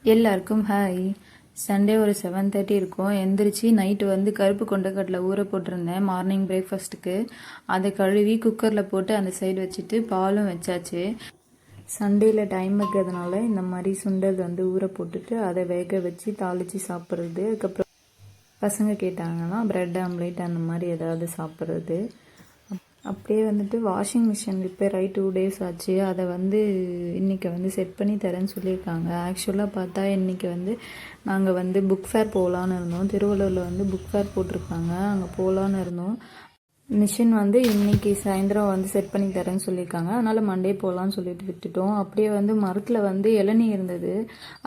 எல்லாருக்கும் hi. Sunday ஒரு 7:30 இருக்கும். எந்திரிச்சு நைட்டு வந்து கருப்பு கொண்டக்கடலை ஊற போட்டிருந்தேன் மார்னிங் பிரேக்ஃபாஸ்ட்டுக்கு. அதை கழுவி குக்கரில் போட்டு அந்த சைடு வச்சுட்டு பாலும் வச்சாச்சு. சண்டேயில் டைம் இருக்கிறதுனால இந்த மாதிரி சுண்டல் வந்து ஊற போட்டுட்டு அதை வேக வச்சு தாளித்து சாப்பிட்றது. அதுக்கப்புறம் பசங்க கேட்டாங்கன்னா ப்ரெட் ஆம்லேட் அந்த மாதிரி ஏதாவது சாப்பிட்றது. அப்படியே வந்துட்டு வாஷிங் மிஷின் ரிப்பேர் ஆகி 2 days ஆச்சு. அதை வந்து இன்றைக்கி வந்து செட் பண்ணி தரேன்னு சொல்லியிருக்காங்க. ஆக்சுவலாக பார்த்தா இன்றைக்கி வந்து நாங்கள் வந்து புக் ஃபேர் போகலான்னு இருந்தோம். திருவள்ளூரில் வந்து புக் ஃபேர் போட்டிருக்காங்க, அங்கே போகலான்னு இருந்தோம். மிஷின் வந்து இன்றைக்கி சாயந்தரம் வந்து செட் பண்ணி தரேன்னு சொல்லியிருக்காங்க. அதனால் மண்டே போகலான்னு சொல்லிட்டு விட்டுட்டோம். அப்படியே வந்து மரத்தில் வந்து இளநீ இருந்தது,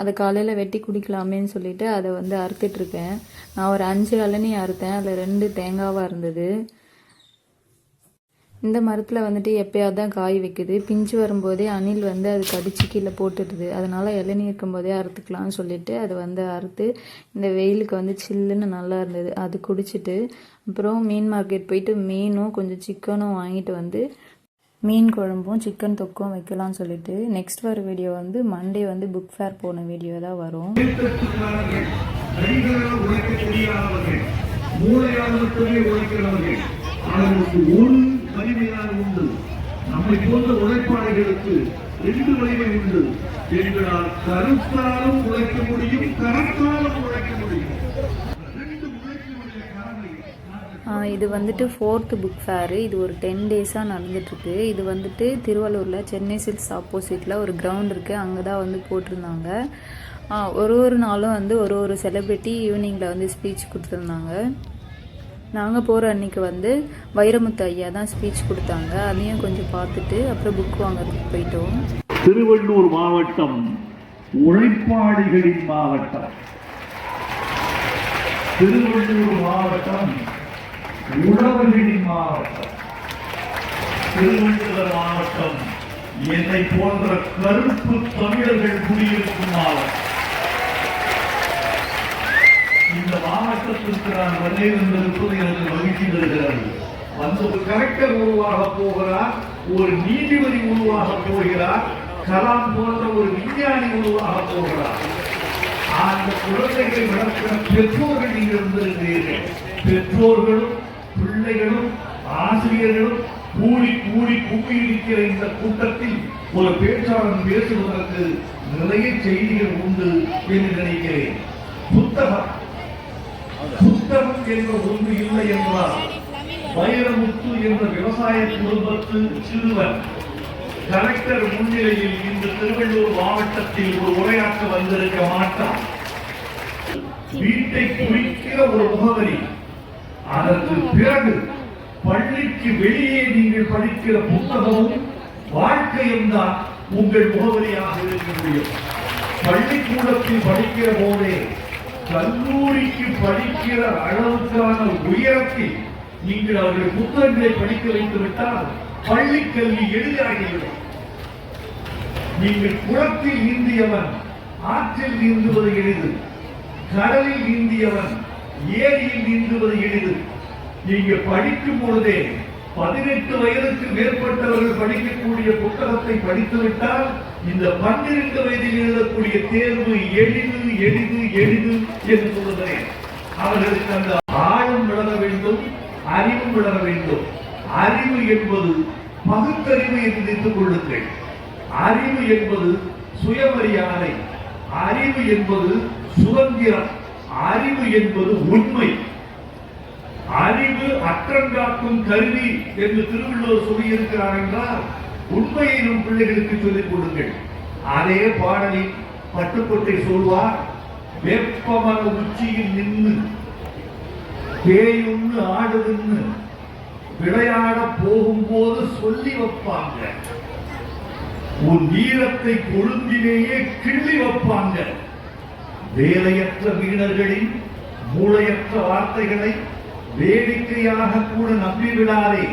அதை காலையில் வெட்டி குடிக்கலாமேன்னு சொல்லிட்டு அதை வந்து அறுத்துட்ருக்கேன். நான் ஒரு 5 இளநீ அறுத்தேன், அதில் 2 தேங்காவாக இருந்தது. இந்த மரத்தில் வந்துட்டு எப்போயாவது தான் காய் வைக்குது. பிஞ்சு வரும்போதே அணில் வந்து அது கடிச்சு கீழே போட்டுடுது. அதனால் இளநீ இருக்கும்போதே அறுத்துக்கலாம்னு சொல்லிட்டு அதை வந்து அறுத்து இந்த வெயிலுக்கு வந்து சில்லுன்னு நல்லா இருந்தது, அது குடிச்சிட்டு அப்புறம் மீன் மார்க்கெட் போயிட்டு மீனும் கொஞ்சம் சிக்கனும் வாங்கிட்டு வந்து மீன் குழம்பும் சிக்கன் தொக்கும் வைக்கலாம்னு சொல்லிட்டு நெக்ஸ்ட் வர வீடியோ வந்து மண்டே வந்து புக் ஃபேர் போன வீடியோ தான் வரும். வலிமையாக உண்டு. நம்மை போன்ற உழைப்பாளிகளுக்கு 2 வலிமை உண்டு என்றால் கருத்தாலும் உழைக்க முடியும், கரத்தாலும் உழைக்க முடியும். இது வந்துட்டு 4th புக் ஃபேரு. இது ஒரு 10 days-ஆக நடந்துட்டுருக்கு. இது வந்துட்டு திருவள்ளூரில் சென்னை சில்க்ஸ் ஆப்போசிட்டில் ஒரு கிரவுண்ட் இருக்குது, அங்கே தான் வந்து போட்டிருந்தாங்க. ஒரு நாளும் வந்து ஒரு செலிப்ரிட்டி ஈவினிங்கில் வந்து ஸ்பீச் கொடுத்துருந்தாங்க. நாங்கள் போகிற அன்னைக்கு வந்து வைரமுத்து ஐயா தான் ஸ்பீச் கொடுத்தாங்க. அதையும் கொஞ்சம் பார்த்துட்டு அப்புறம் புக் வாங்கிறதுக்கு போயிட்டோம். திருவள்ளூர் மாவட்டம் உழைப்பாளிகளின் மாவட்டம். திருவள்ளூர் மாவட்டம் உழவர்களின் மாவட்டம். திருவள்ளூர் மாவட்டம் என்னை போன்ற கருப்பு தமிழர்கள் குடியிருக்கும் மாவட்டம். இந்த மாவட்டத்திற்கு நான் வந்திருப்பது எனக்கு மகிழ்ச்சி தருகிறது. வந்து ஒரு கலெக்டர் உருவாக போகிறார், ஒரு நீதிபதி உருவாக போகிறார், கலாம் போன்ற ஒரு விஞ்ஞானி உருவாக போகிறார். அந்த குழந்தைகளை வளர்க்கிற பெற்றோர்கள் இங்கு இருந்திருக்கிறீர்கள். பெற்றோர்களும் பிள்ளைகளும் ஆசிரியர்களும் கூடி குவியிருக்கிற இந்த கூட்டத்தில் ஒரு பேச்சாளர் பேசுவதற்கு நிறைய செய்திகள் உண்டு என்று நினைக்கிறேன். புத்தகம் என்ற ஒன்று இல்லை என்றால் வைரமுத்து என்ற விவசாய குடும்பத்து சிறுவன் கலெக்டர் முன்னிலையில் இந்த திருவள்ளூர் மாவட்டத்தில் ஒரு உரையாற்ற வந்திருக்க மாட்டார். வீட்டை குறிக்கிற ஒரு முகவரி. அதற்கு பிறகு பள்ளிக்கு வெளியே நீங்கள் படிக்கிற புத்தகமும் வாழ்க்கையும் தான் உங்கள் முகவரியாக இருக்க முடியும். பள்ளிக்கூடத்தில் படிக்கிற போதே கல்லூரிக்கு படிக்கிற அளவுக்கான உயரத்தில் நீங்கள் அவர்கள் புத்தகங்களை படிக்க வைத்து விட்டால் பள்ளி கல்வி எளிதாகிவிடும். நீங்கள் குளத்தில் நீந்தியவன் ஆற்றில் நீந்துவது எளிது, கடலில் நீந்தியவன் ஏரியில் நீந்துவது எளிது. நீங்கள் படிக்கும் பொழுதே 18 வயதுக்கு மேற்பட்டவர்கள் படிக்கக்கூடிய புத்தகத்தை படித்துவிட்டால் இந்த 12 வயதில் எழுதக்கூடிய தேர்வு எளிது எளிது எளிது என்று சொல்லுகிறேன். அவர்களுக்கு அந்த ஆழம் வளர வேண்டும், அறிவும் வளர வேண்டும். அறிவு என்பது பகுத்தறிவு என்று நினைத்துக் கொள்ளுங்கள். அறிவு என்பது சுயமரியாதை, அறிவு என்பது சுதந்திரம், அறிவு என்பது உண்மை. அறிவு அற்றங்காக்கும் கருவி என்று திருவள்ளுவர் சொல்லியிருக்கிறார் என்றால் உண்மையை நம் பிள்ளைகளுக்கு சொல்லிக் கொடுங்கள். அதே பாடலில் பட்டுக்கொட்டை சொல்வார், வெப்பமர உச்சியில் நின்று பேயுன்னு ஆடுதுன்னு விளையாட போகும்போது சொல்லி வைப்பாங்க. உன் வீரத்தை கொழுந்திலேயே கிள்ளி வைப்பாங்க. வேலையற்ற வீரர்களின் மூளையற்ற வார்த்தைகளை வேடிக்கையாக கூட நம்பிவிடாதே.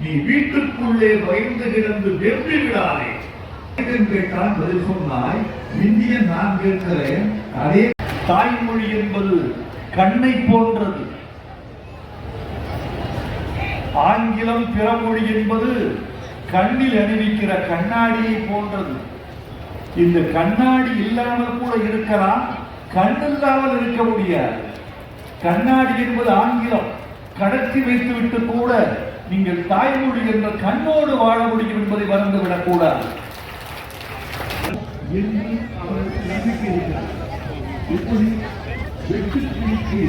நீ வீட்டுக்குள்ளே பயந்து கிடந்து வெற்றி விடாதே. கேட்டால் பதில் சொன்னாய். இந்திய நான் கேட்கிறேன். அதே தாய்மொழி என்பது கண்ணை போன்றது. ஆங்கிலம் பிறமொழி என்பது கண்ணில் அணிவிக்கிற கண்ணாடியை போன்றது. இந்த கண்ணாடி இல்லாமல் கூட இருக்கலாம், கண் இல்லாமல் இருக்க முடியாது. கண்ணாடி என்பது ஆங்கிலம். கடத்தி வைத்துவிட்டு கூட நீங்கள் தாய்மொழி என்ற கண்ணோடு வாழ முடியும் என்பதை மறந்துவிடக் கூடாது என்று அவருக்கு நம்பிக்கை இருக்கிறார். எப்படி வெற்றிக்கு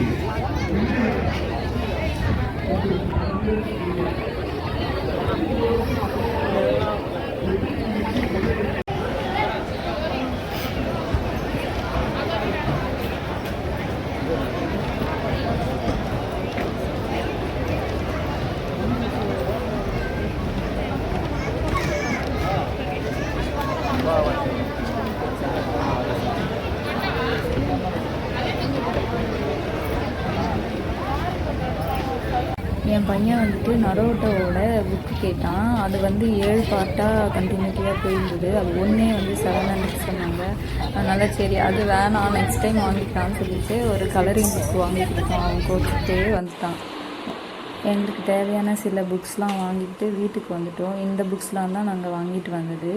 என் பையன் வந்துட்டு நரோட்டோவோட புக்கு கேட்டான். அது வந்து 7 பார்ட்டாக கண்டினியூட்டியாக போயிருந்தது. அது ஒன்றே வந்து 700 சொன்னாங்க. அதனால் சரி அது வேணாம், நெக்ஸ்ட் டைம் வாங்கிக்கலாம்னு சொல்லிட்டு ஒரு கலரிங் புக் வாங்கி கொடுத்தோம். அவன் கொடுத்துட்டே வந்துட்டான். எங்களுக்கு தேவையான சில புக்ஸ்லாம் வாங்கிட்டு வீட்டுக்கு வந்துட்டோம். இந்த புக்ஸ்லாம் தான் நாங்கள் வாங்கிட்டு வந்தது.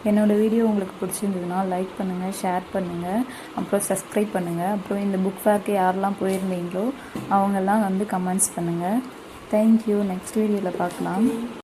என்னோடய வீடியோ உங்களுக்கு பிடிச்சிருந்ததுன்னா லைக் பண்ணுங்கள், ஷேர் பண்ணுங்கள், அப்புறம் சப்ஸ்கிரைப் பண்ணுங்கள். அப்புறம் இந்த புக் ஃபேருக்கு யாரெல்லாம் போயிருந்தீங்களோ அவங்கெல்லாம் வந்து கமெண்ட்ஸ் பண்ணுங்கள். தேங்க்யூ. நெக்ஸ்ட் வீடியோவில் பார்க்கலாம்.